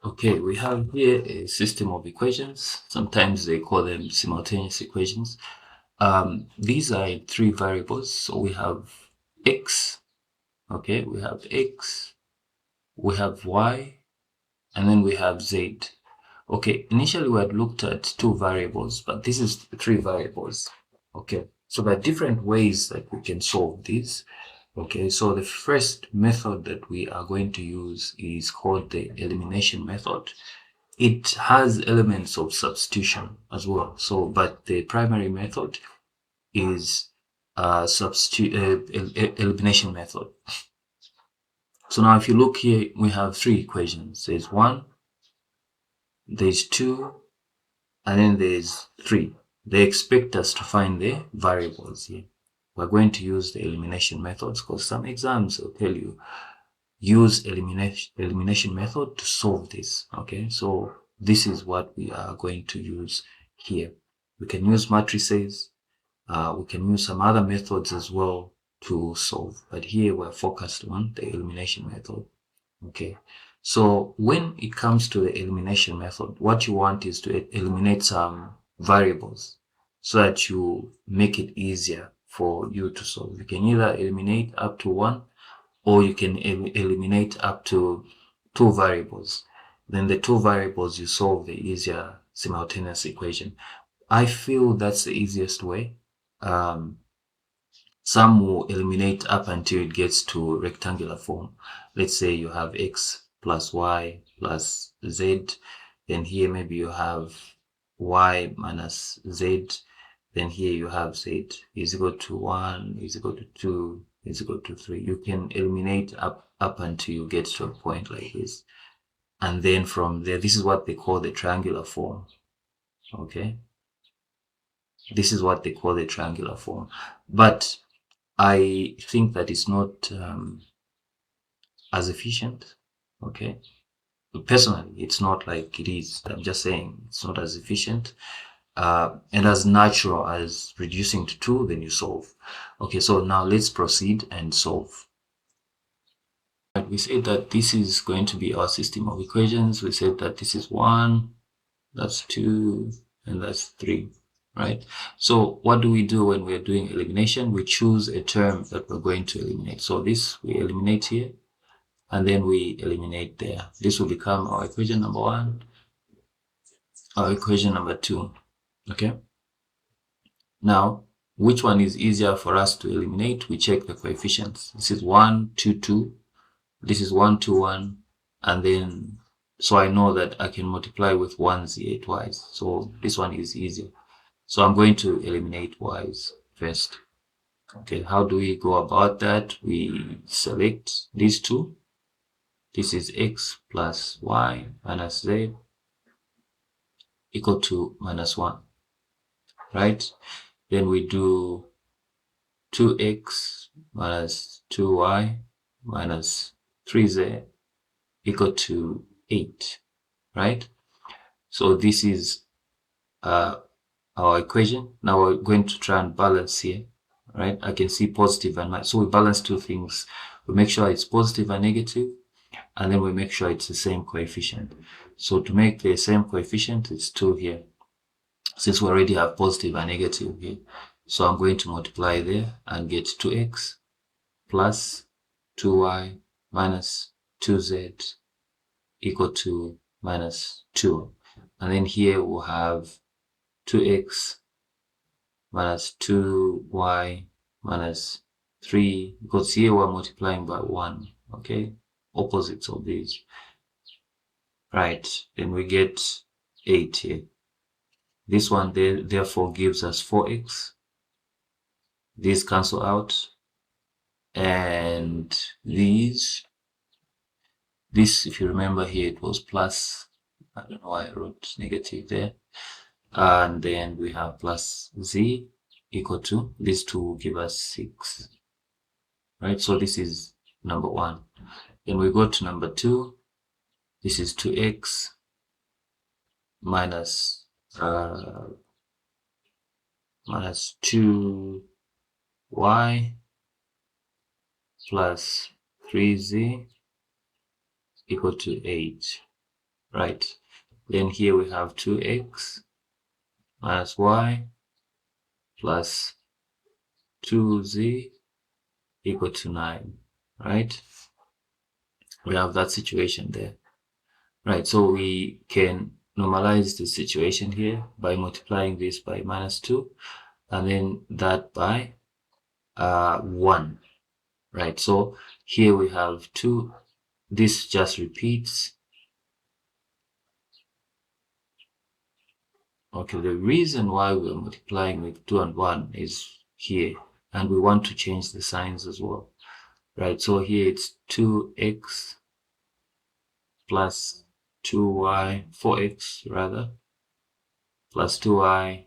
Okay, we have here a system of equations. Sometimes they call them simultaneous equations. These are three variables. So we have x, okay, we have x, we have y, and then we have z. Okay, initially we had looked at two variables, but this is three variables. Okay, so there are different ways that we can solve this. Okay, so the first method that we are going to use is called the elimination method. It has elements of substitution as well. So, but the primary method is elimination method. So now if you look here, we have three equations. There's one, there's two, and then there's three. They expect us to find the variables here. We're going to use the elimination methods because some exams will tell you use elimination method to solve this. Okay, so this is what we are going to use here. We can use matrices. We can use some other methods as well to solve, but here we're focused on the elimination method. Okay, so when it comes to the elimination method, what you want is to eliminate some variables so that you make it easier for you to solve. You can either eliminate up to one, or you can eliminate up to two variables. Then the two variables, you solve the easier simultaneous equation. I feel that's the easiest way. Some will eliminate up until it gets to rectangular form. Let's say you have x plus y plus z. Then here maybe you have y minus z. Then here you have z is equal to 1, is equal to 2, is equal to 3. You can eliminate up until you get to a point like this. And then from there, this is what they call the triangular form. Okay. This is what they call the triangular form. But I think that it's not as efficient. Okay. Personally, it's not like it is. I'm just saying it's not as efficient and as natural as reducing to 2, then you solve. Okay, so now let's proceed and solve. And we said that this is going to be our system of equations. We said that this is 1, that's 2, and that's 3. Right? So what do we do when we're doing elimination? We choose a term that we're going to eliminate. So this we eliminate here, and then we eliminate there. This will become our equation number 1, our equation number 2. Okay. Now, which one is easier for us to eliminate? We check the coefficients. This is 1, 2, 2. This is 1, 2, 1. And then, so I know that I can multiply with 1's here twice. So this one is easier. So I'm going to eliminate y's first. Okay, how do we go about that? We select these two. This is x plus y minus z equal to minus 1, right? Then we do 2x minus 2y minus 3z equal to 8, right? So this is our equation. Now we're going to try and balance here, right? I can see positive and minus. So we balance two things. We make sure it's positive and negative, and then we make sure it's the same coefficient. So to make the same coefficient, it's 2 here. Since we already have positive and negative here, so I'm going to multiply there and get 2x plus 2y minus 2z equal to minus 2. And then here we'll have 2x minus 2y minus 3, because here we're multiplying by 1, okay? Opposites of these. Right, then we get 8 here. This one therefore gives us 4x. These cancel out. And this, if you remember here, it was plus. I don't know why I wrote negative there. And then we have plus z equal to, these two will give us 6. Right, so this is number 1. Then we go to number 2. This is 2x minus 2y plus 3z equal to 8, right? Then here we have 2x minus y plus 2z equal to 9, right? We have that situation there, right? So we can normalize the situation here by multiplying this by minus 2 and then that by 1, right? So here we have 2. This just repeats. Okay, the reason why we're multiplying with 2 and 1 is here, and we want to change the signs as well, right? So here it's 2x plus 2y, 4x rather, plus 2y.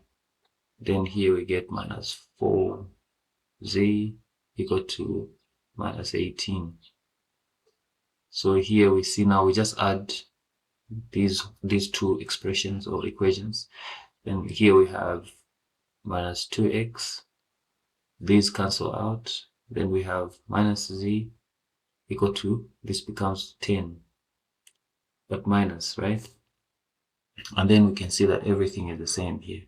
Then here we get minus 4z equal to minus 18. So here we see now we just add these two expressions or equations. Then here we have minus 2x. These cancel out. Then we have minus z equal to, this becomes 10, but minus, right? And then we can see that everything is the same here.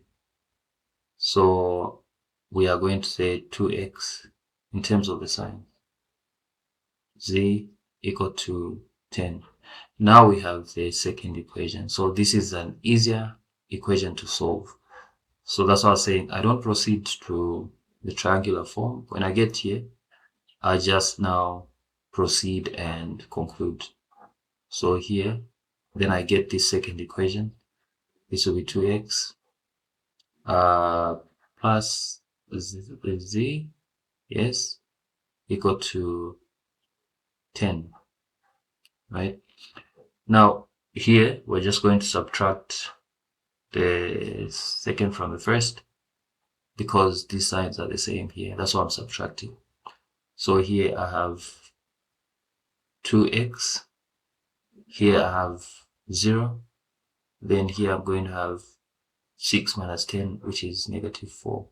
So we are going to say 2x in terms of the sign, z equal to 10. Now we have the second equation. So this is an easier equation to solve. So that's why I was saying I don't proceed to the triangular form. When I get here, I just now proceed and conclude. So here, then I get this second equation. This will be 2x plus z, yes, equal to 10, right? Now here we're just going to subtract the second from the first because these signs are the same here. That's why I'm subtracting. So here I have 2x, here I have 0, then here I'm going to have 6 minus 10, which is negative 4,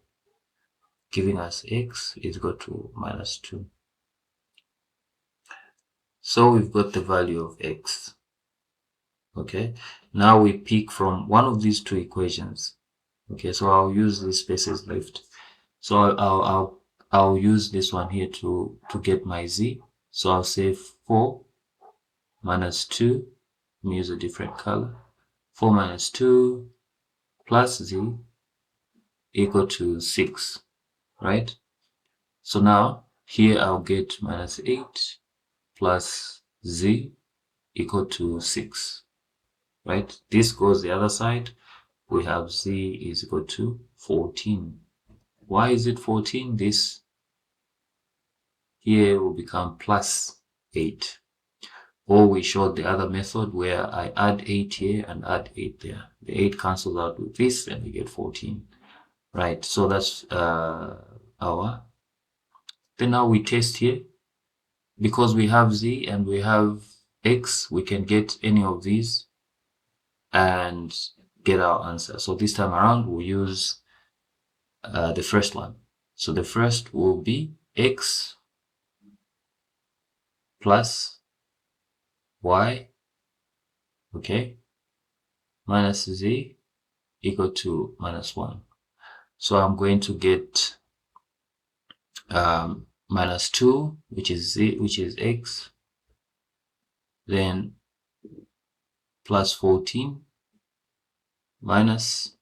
giving us x is equal to minus 2. So we've got the value of x. Okay, now we pick from one of these two equations. Okay, so I'll use these spaces left. So I'll use this one here to get my z. So I'll say 4 minus 2. Let me use a different color. 4 minus 2 plus z equal to 6, right? So now here I'll get minus 8 plus z equal to 6, right? This goes the other side. We have z is equal to 14. Why is it 14? This here will become plus 8. Or we showed the other method where I add 8 here and add 8 there. The 8 cancels out with this and we get 14. Right, so that's our. Then now we test here. Because we have z and we have x, we can get any of these and get our answer. So this time around, we'll use the first one. So the first will be x plus y, okay, minus z equal to minus 1. So I'm going to get minus 2, which is z, which is x, then plus 14 minus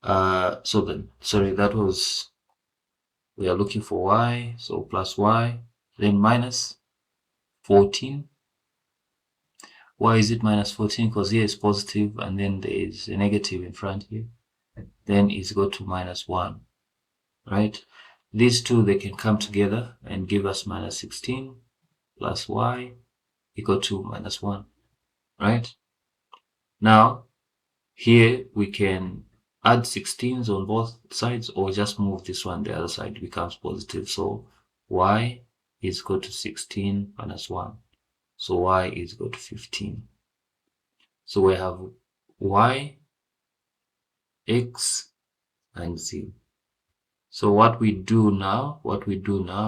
that was, we are looking for y, so plus y, then minus 14. Why is it minus 14? Because here is positive and then there is a negative in front here. Then it's equal to minus 1, right? These two, they can come together and give us minus 16 plus y equal to minus 1, right? Now, here we can add 16s on both sides or just move this one the other side, it becomes positive. So y is equal to 16 minus 1. So y is equal to 15. So we have y, x, and z. So what we do now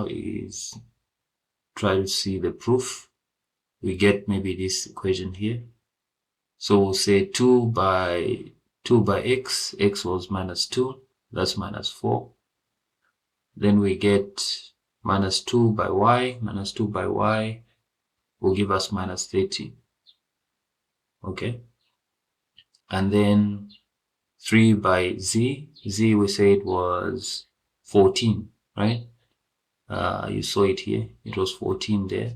is try to see the proof. We get maybe this equation here. So we'll say 2 by x, x was minus 2, that's minus 4. Then we get minus 2 by y, minus 2 by y will give us minus 30. Okay. And then 3 by z, z we said was 14, right? You saw it here, it was 14 there.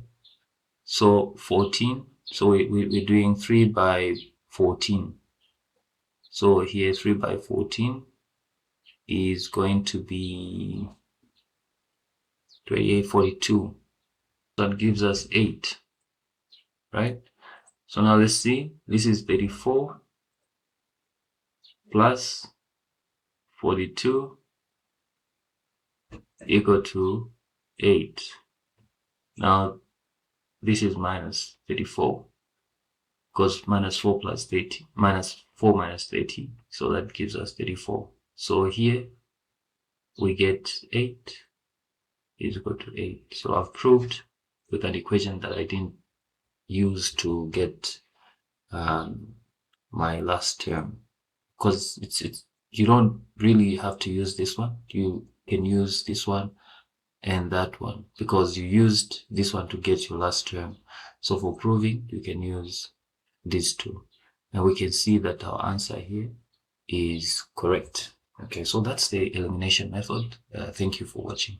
So 14, so we're doing 3 by 14. So here 3 by 14 is going to be 28, 42. That gives us 8, right? So now let's see, this is 34 plus 42 equal to 8. Now this is minus 34 because minus 4 plus 30, minus 4 minus 30, so that gives us 34. So here we get 8 is equal to 8. So I've proved with an equation that I didn't use to get my last term, because it's you don't really have to use this one. You can use this one and that one because you used this one to get your last term. So for proving, you can use these two, and we can see that our answer here is correct. Okay, so that's the elimination method. Thank you for watching.